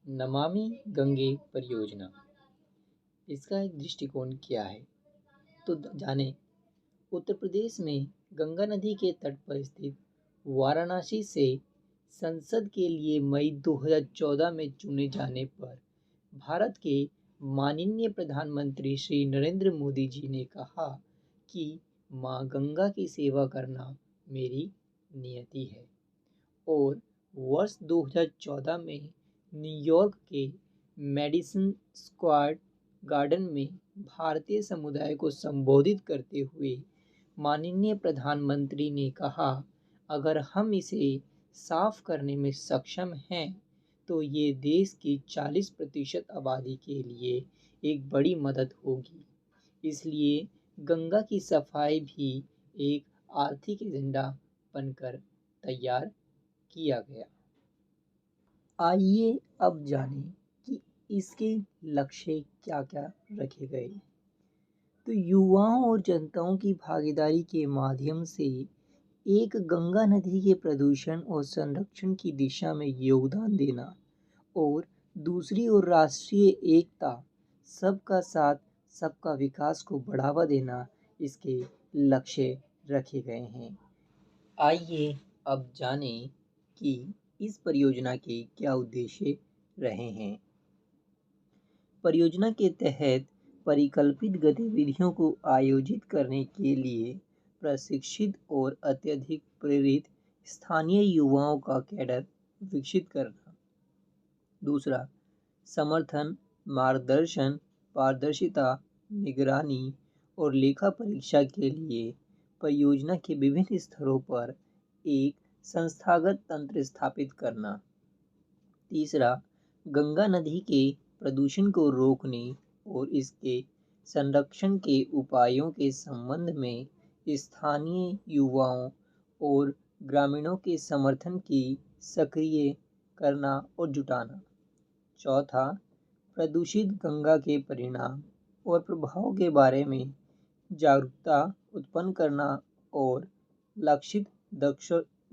नमामि गंगे परियोजना, इसका एक दृष्टिकोण क्या है? तो जानें। उत्तर प्रदेश में गंगा नदी के तट पर स्थित वाराणसी से संसद के लिए मई 2014 में चुने जाने पर भारत के माननीय प्रधानमंत्री श्री नरेंद्र मोदी जी ने कहा कि माँ गंगा की सेवा करना मेरी नियति है। और वर्ष 2014 में न्यूयॉर्क के मैडिसन स्क्वायर गार्डन में भारतीय समुदाय को संबोधित करते हुए माननीय प्रधानमंत्री ने कहा, अगर हम इसे साफ करने में सक्षम हैं तो ये देश की 40% आबादी के लिए एक बड़ी मदद होगी। इसलिए गंगा की सफाई भी एक आर्थिक एजेंडा बनकर तैयार किया गया। आइए अब जानें कि इसके लक्ष्य क्या-क्या रखे गए। तो युवाओं और जनताओं की भागीदारी के माध्यम से एक गंगा नदी के प्रदूषण और संरक्षण की दिशा में योगदान देना और दूसरी ओर राष्ट्रीय एकता, सबका साथ सबका विकास को बढ़ावा देना इसके लक्ष्य रखे गए हैं। आइए अब जानें कि इस परियोजना के क्या उद्देश्य रहे हैं। परियोजना के तहत परिकल्पित गतिविधियों को आयोजित करने के लिए प्रशिक्षित और अत्यधिक प्रेरित स्थानीय युवाओं का कैडर विकसित करना। दूसरा, समर्थन, मार्गदर्शन, पारदर्शिता, निगरानी और लेखा परीक्षा के लिए परियोजना के विभिन्न स्तरों पर एक संस्थागत तंत्र स्थापित करना। तीसरा, गंगा नदी के प्रदूषण को रोकने और इसके संरक्षण के उपायों के संबंध में स्थानीय युवाओं और ग्रामीणों के समर्थन की सक्रिय करना और जुटाना। चौथा, प्रदूषित गंगा के परिणाम और प्रभाव के बारे में जागरूकता उत्पन्न करना और लक्षित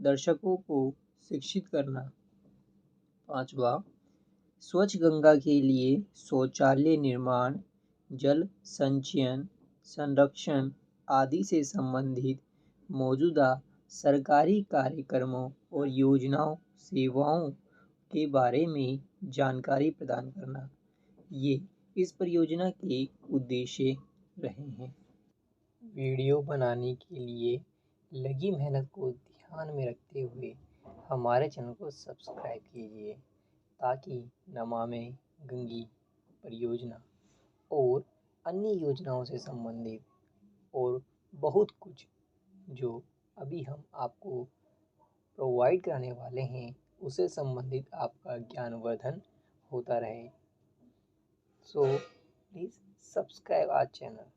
दर्शकों को शिक्षित करना। पांचवा, स्वच्छ गंगा के लिए शौचालय निर्माण, जल संचयन, संरक्षण आदि से संबंधित मौजूदा सरकारी कार्यक्रमों और योजनाओं सेवाओं के बारे में जानकारी प्रदान करना। ये इस परियोजना के उद्देश्य रहे हैं। वीडियो बनाने के लिए लगी मेहनत को ध्यान में रखते हुए हमारे चैनल को सब्सक्राइब कीजिए ताकि नमामि गंगे परियोजना और अन्य योजनाओं से संबंधित और बहुत कुछ जो अभी हम आपको प्रोवाइड कराने वाले हैं उससे संबंधित आपका ज्ञानवर्धन होता रहे। So please subscribe our channel.